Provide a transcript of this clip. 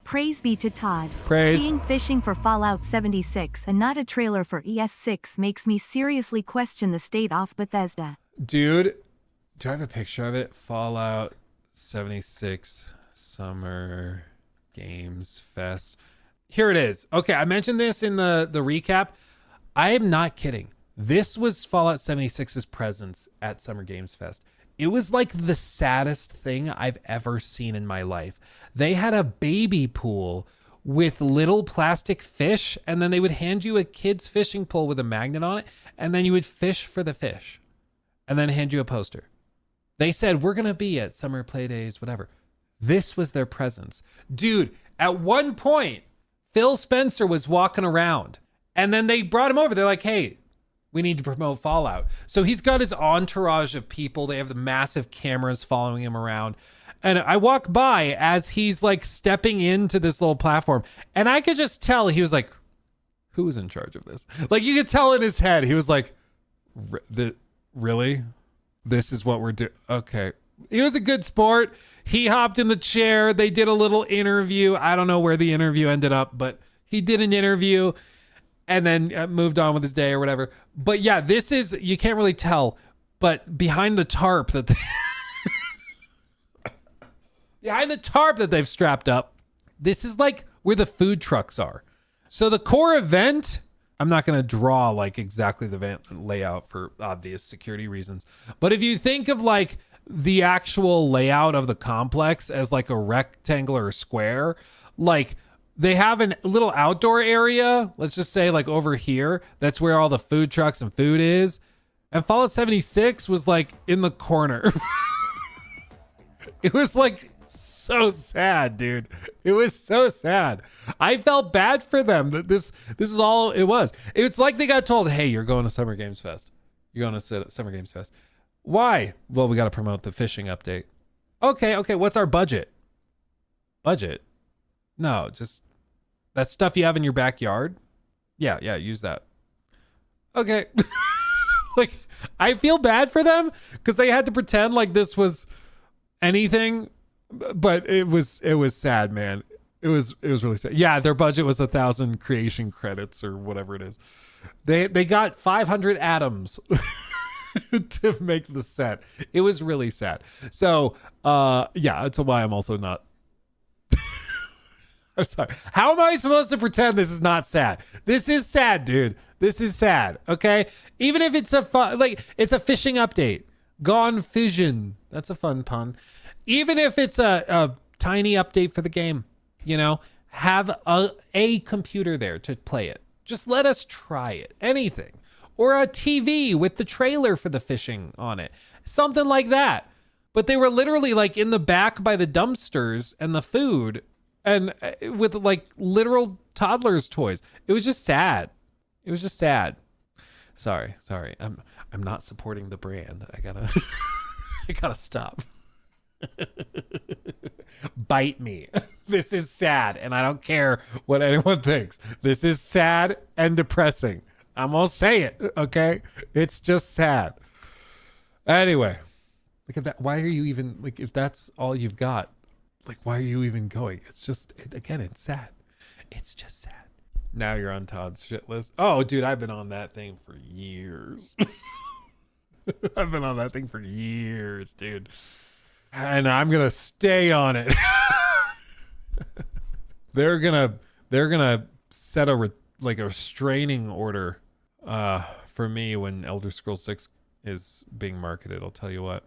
Praise be to Todd. Praise. Seeing fishing for Fallout 76 and not a trailer for ES6 makes me seriously question the state of Bethesda. Dude, do I have a picture of it? Fallout 76 Summer Games Fest. Here it is. Okay, I mentioned this in the recap. I am not kidding. This was Fallout 76's presence at Summer Games Fest. It was like the saddest thing I've ever seen in my life. They had a baby pool with little plastic fish, and then they would hand you a kid's fishing pole with a magnet on it, and then you would fish for the fish, and then hand you a poster. They said, we're going to be at Summer Play Days, whatever. This was their presence. Dude, at one point, Phil Spencer was walking around, and then they brought him over. They're like, hey, we need to promote Fallout. So he's got his entourage of people. They have the massive cameras following him around. And I walk by as he's like stepping into this little platform. And I could just tell he was like, who is in charge of this? Like you could tell in his head, he was like, really? This is what we're doing? Okay. He was a good sport. He hopped in the chair. They did a little interview. I don't know where the interview ended up, but he did an interview and then moved on with his day or whatever. But yeah, this is, you can't really tell, but behind the tarp that they've strapped up, this is like where the food trucks are. So the core event, I'm not going to draw like exactly the event layout for obvious security reasons. But if you think of like the actual layout of the complex as like a rectangular square, like they have a little outdoor area, let's just say like over here, that's where all the food trucks and food is. And Fallout 76 was like in the corner. It was like so sad, dude. It was so sad. I felt bad for them that this is all it was. It's like they got told, hey, you're going to Summer Games Fest. You're going to Summer Games Fest. Why? Well, we got to promote the fishing update. Okay. What's our budget? Budget? No, just that stuff you have in your backyard. Yeah, use that. Okay. Like, I feel bad for them because they had to pretend like this was anything, but it was sad, man. It was really sad. Yeah, their budget was 1,000 creation credits or whatever it is. They got 500 atoms to make the set. It was really sad. So, yeah, that's why I'm also not. I'm sorry. How am I supposed to pretend this is not sad? This is sad, dude. This is sad. Okay. Even if it's it's a fishing update. Gone fission. That's a fun pun. Even if it's a tiny update for the game, you know, have a computer there to play it. Just let us try it. Anything. Or a TV with the trailer for the fishing on it. Something like that. But they were literally like in the back by the dumpsters and the food and with like literal toddlers' toys. It was just sad. It was just sad. Sorry. I'm not supporting the brand. I gotta stop. Bite me. This is sad, and I don't care what anyone thinks. This is sad and depressing. I'm gonna say it, okay? It's just sad. Anyway, look at that. Why are you even, like, if that's all you've got, like, why are you even going? It's just, again, it's sad. It's just sad. Now you're on Todd's shit list. Oh, dude, I've been on that thing for years. I've been on that thing for years, dude. And I'm gonna stay on it. They're gonna set a restraining order for me when Elder Scrolls 6 is being marketed. I'll tell you what.